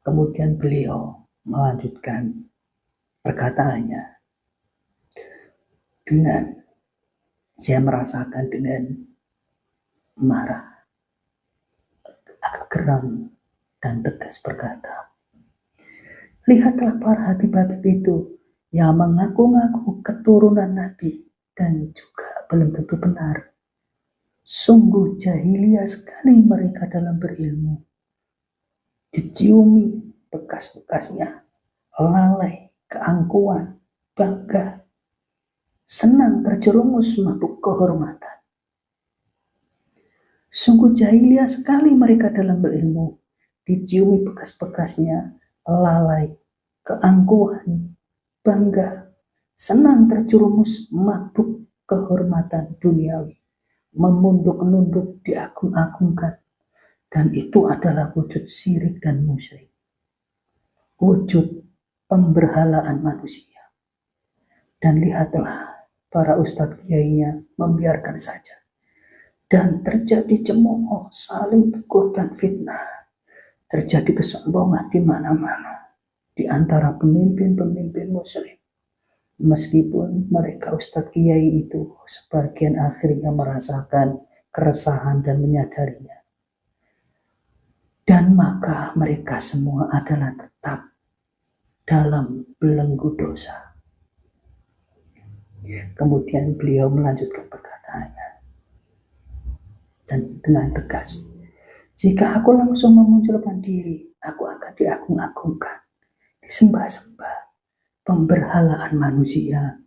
Kemudian beliau melanjutkan perkataannya dengan saya merasakan dengan marah, agak geram dan tegas berkata, lihatlah para habib-habib itu yang mengaku-ngaku keturunan Nabi dan juga belum tentu benar. Sungguh jahiliyah sekali mereka dalam berilmu. Diciumi bekas-bekasnya, lalai, keangkuhan, bangga, senang terjerumus mabuk kehormatan. Sungguh jahiliyah sekali mereka dalam berilmu. Diciumi bekas-bekasnya, lalai, keangkuhan, bangga, senang terjerumus mabuk kehormatan duniawi, memunduk-nunduk diagung-agungkan, dan itu adalah wujud syirik dan musyrik, wujud pemberhalaan manusia. Dan lihatlah para ustadz kiainya membiarkan saja, dan terjadi cemooh, saling tegur dan fitnah, terjadi kesombongan di mana-mana di antara pemimpin-pemimpin muslim. Meskipun mereka ustadz kiai itu sebagian akhirnya merasakan keresahan dan menyadarinya. Dan maka mereka semua adalah tetap dalam belenggu dosa. Kemudian beliau melanjutkan perkataannya dan dengan tegas, jika aku langsung memunculkan diri, aku akan diagung-agungkan, disembah-sembah, pemberhalaan manusia.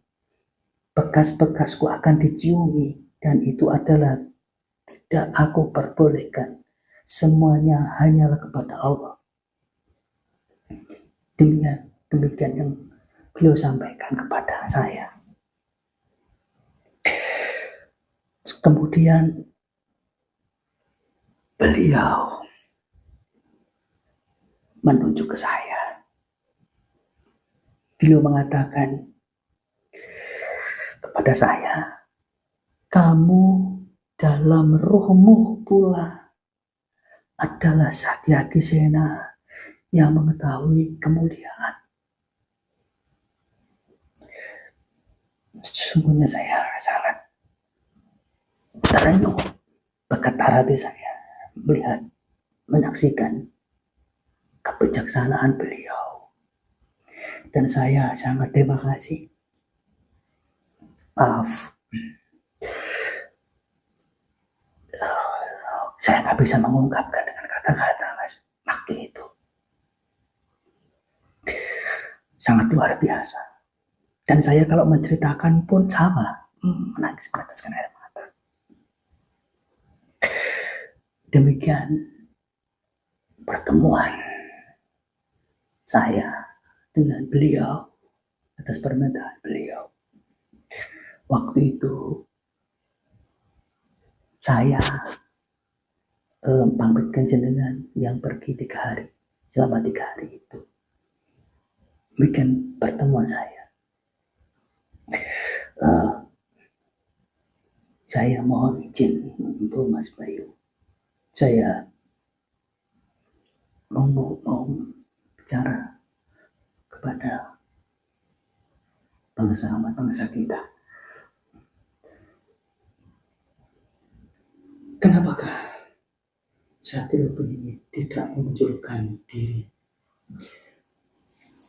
Bekas-bekasku akan diciumi, dan itu adalah tidak aku perbolehkan. Semuanya hanyalah kepada Allah. Demikian yang beliau sampaikan kepada saya. Kemudian beliau menunjuk ke saya. Beliau mengatakan kepada saya, kamu dalam ruhmu pula adalah Satyaki Sena yang mengetahui kemuliaan. Sesungguhnya saya sangat terenyuh, bergetar hati saya melihat, menyaksikan kebijaksanaan beliau. Dan saya sangat terima kasih. Maaf, saya nggak bisa mengungkapkan dengan kata-kata waktu itu. Sangat luar biasa. Dan saya kalau menceritakan pun sama, menangis meneteskan air mata. Demikian pertemuan saya dengan beliau atas permintaan beliau. Waktu itu saya pamitkan jenengan yang pergi 3 hari. Selama 3 hari itu bikin pertemuan saya. Saya mohon izin untuk Mas Bayu. Saya mau bicara kepada bangsa kita. Kenapakah Satrio ini tidak memunculkan diri?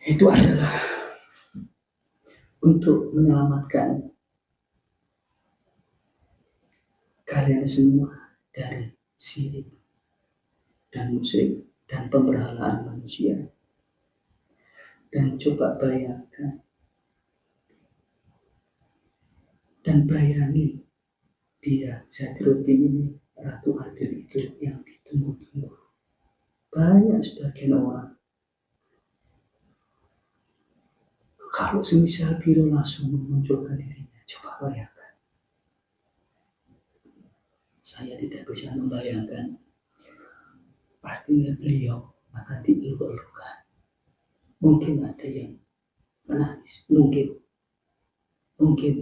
Itu adalah untuk menyelamatkan kalian semua dari syirik dan musyrik dan pemberhalaan manusia. Dan coba bayangkan dan bayangi dia, Zadruddin ini, Ratu Adil itu yang ditunggu-tunggu banyak sebagian orang. Kalau semisal beliau langsung memunculkan dirinya, coba bayangkan. Saya tidak bisa membayangkan. Pastinya beliau akan dieluk-elukan. Mungkin ada yang menangis, mungkin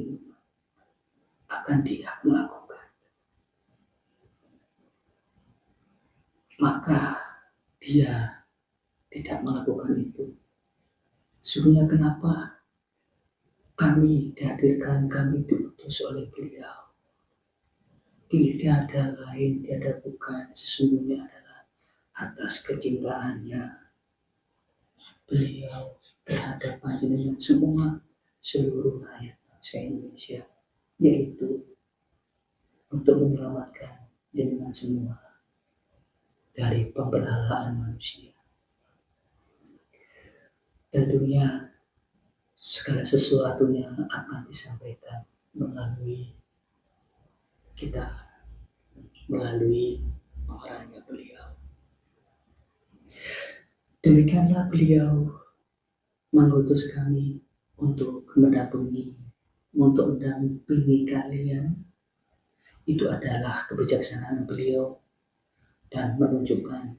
akan diagung-agungkan. Maka dia tidak melakukan itu. Sesungguhnya kenapa kami dihadirkan, kami diutus oleh beliau. Tidak ada lain, tiada bukan, sesungguhnya adalah atas kecintaannya beliau terhadap panjenengan semua seluruh rakyat bangsa Indonesia, yaitu untuk menyelamatkan jenengan semua dari pemberhalaan manusia. Tentunya segala sesuatunya akan disampaikan melalui kita, melalui orangnya beliau. Demikianlah beliau mengutus kami untuk mendampingi, untuk mendampingi kalian. Itu adalah kebijaksanaan beliau dan menunjukkan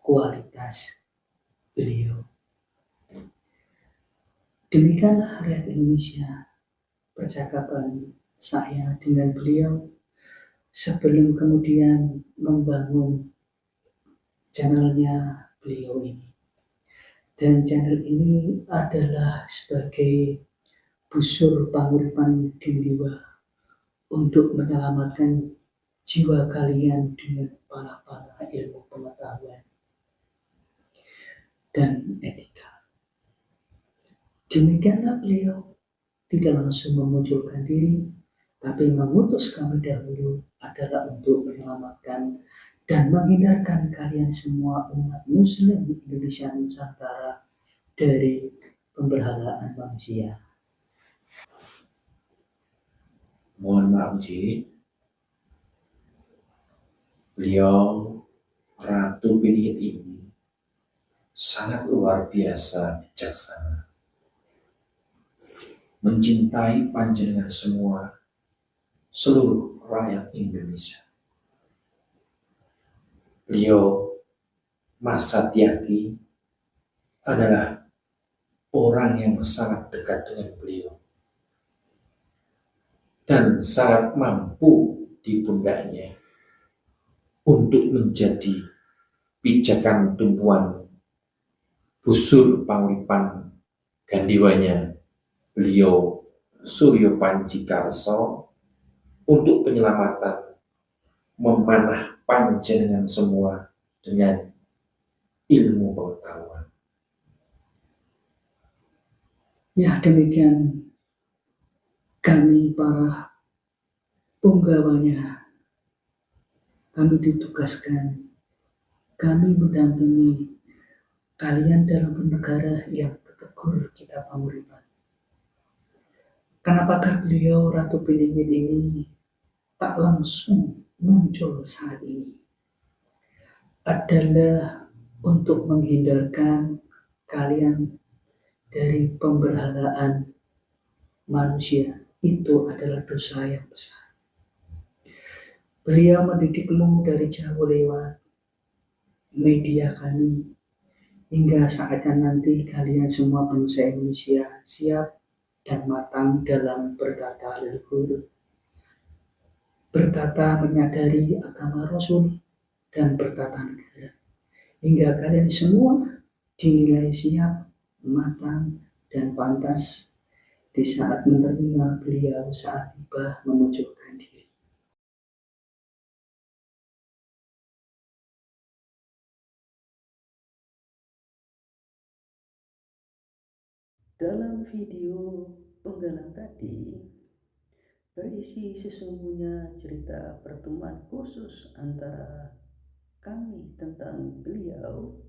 kualitas beliau. Demikianlah rakyat Indonesia percakapan saya dengan beliau sebelum kemudian membangun channelnya beliau ini. Dan channel ini adalah sebagai busur panguripan jiwa untuk menyelamatkan jiwa kalian dengan para ilmu pengetahuan dan etika. Demikianlah beliau tidak langsung memunculkan diri, tapi mengutus kami dahulu adalah untuk menyelamatkan dan menghindarkan kalian semua umat muslim Indonesia Nusantara dari pemberhalaan manusia. Mohon maaf Ji, beliau Ratu Piningit ini sangat luar biasa bijaksana, mencintai panjenengan semua seluruh rakyat Indonesia. Beliau Mas Satyaki adalah orang yang sangat dekat dengan beliau dan sangat mampu di pundaknya untuk menjadi pijakan tumpuan busur panguripan gandiwanya beliau Suryo Panji Karso untuk penyelamatan memanah panjenengan semua dengan ilmu pengetahuan. Ya, demikian kami para penggawanya, kami ditugaskan, kami mendampingi kalian dalam bernegara yang bertegur kita panguripan. Kenapakah beliau Ratu Piningit ini tak langsung muncul saat ini? Adalah untuk menghindarkan kalian dari pemberhalaan manusia. Itu adalah dosa yang besar. Beliau mendidikmu dari jauh lewat media kami, hingga saatnya nanti kalian semua bangsa Indonesia siap dan matang dalam bertata leluhur, bertata menyadari agama Rasul, dan bertata negara. Hingga kalian semua dinilai siap, matang, dan pantas di saat menerima beliau saat tiba memunculkan diri. Dalam video penggalan tadi berisi sesungguhnya cerita pertemuan khusus antara kami tentang beliau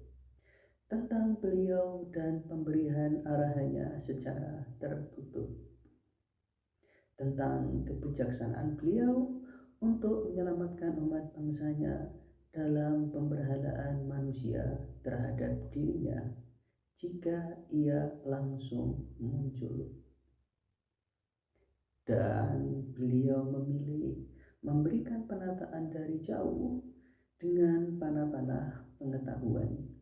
dan pemberian arahannya secara tertutup tentang kebijaksanaan beliau untuk menyelamatkan umat bangsanya dalam pemberhalaan manusia terhadap dirinya jika ia langsung muncul. Dan beliau memilih memberikan penataan dari jauh dengan panah-panah pengetahuan.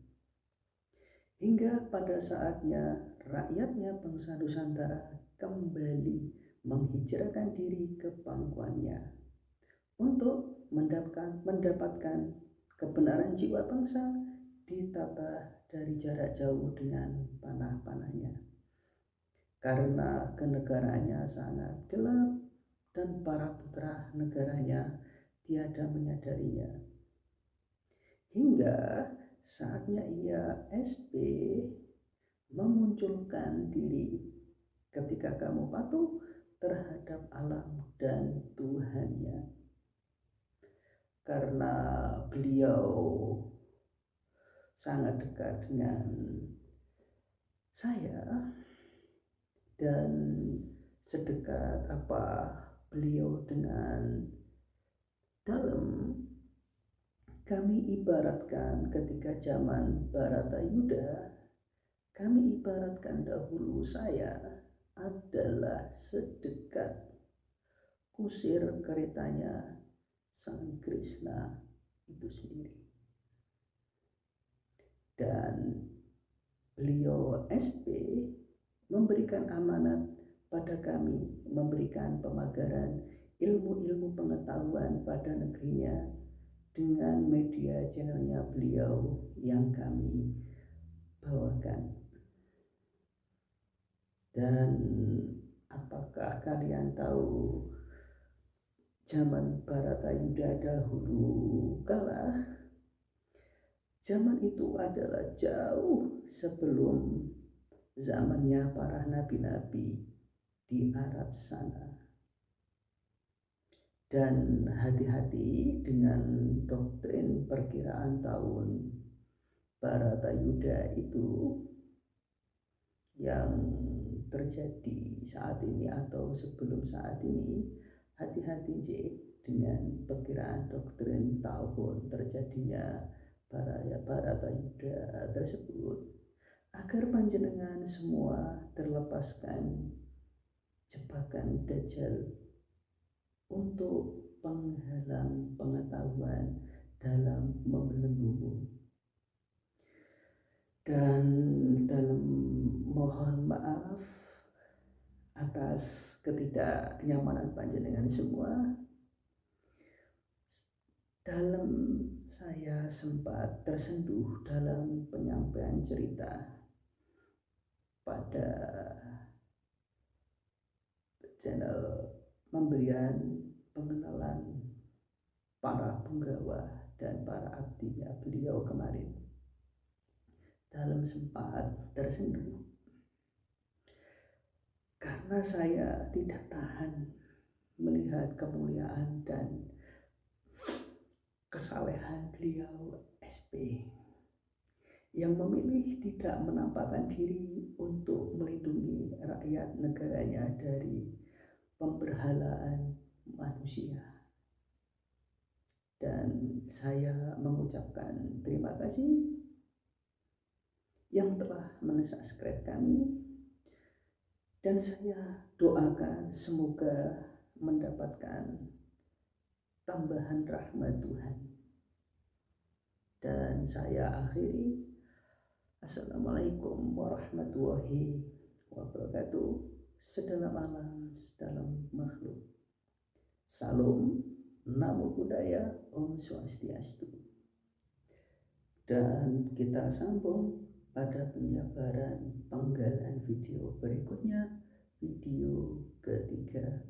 Hingga pada saatnya rakyatnya bangsa Nusantara kembali menghijrahkan diri ke pangkuannya untuk mendapatkan kebenaran jiwa bangsa ditata dari jarak jauh dengan panah-panahnya, karena kenegaraannya sangat gelap dan para putra negaranya tiada menyadarinya. Hingga saatnya ia SP memunculkan diri ketika kamu patuh terhadap alam dan Tuhannya. Karena beliau sangat dekat dengan saya dan sedekat apa beliau dengan dalam, kami ibaratkan ketika zaman Baratayuda, kami ibaratkan dahulu saya adalah sedekat kusir keretanya Sang Krishna itu sendiri. Dan beliau SP memberikan amanat pada kami, memberikan pemagaran ilmu-ilmu pengetahuan pada negerinya dengan media channelnya beliau yang kami bawakan. Dan apakah kalian tahu zaman Baratayuda dahulu kala, zaman itu adalah jauh sebelum zamannya para nabi-nabi di Arab sana. Dan hati-hati dengan doktrin perkiraan tahun Baratayuda itu yang terjadi saat ini atau sebelum saat ini. Hati-hati dengan perkiraan doktrin tahun terjadinya Baratayuda tersebut, agar panjenengan semua terlepaskan jebakan Dajjal untuk penghalang pengetahuan dalam membelenggu. Dan dalam mohon maaf atas ketidaknyamanan panjenengan semua, dalam saya sempat tersenduh dalam penyampaian cerita pada channel pemberian pengenalan para penggawa dan para abdinya beliau kemarin. Dalam sempat tersenduh karena saya tidak tahan melihat kemuliaan dan kesalehan beliau SP yang memilih tidak menampakkan diri untuk melindungi rakyat negaranya dari pemberhalaan manusia. Dan saya mengucapkan terima kasih yang telah mensubscribe kami, dan saya doakan semoga mendapatkan tambahan rahmat Tuhan. Dan saya akhiri, Assalamualaikum warahmatullahi wabarakatuh. Sedalam alam, sedalam makhluk. Salam, Namo Buddhaya, Om Swastiastu. Dan kita sambung pada penjabaran penggalan video berikutnya, video ketiga.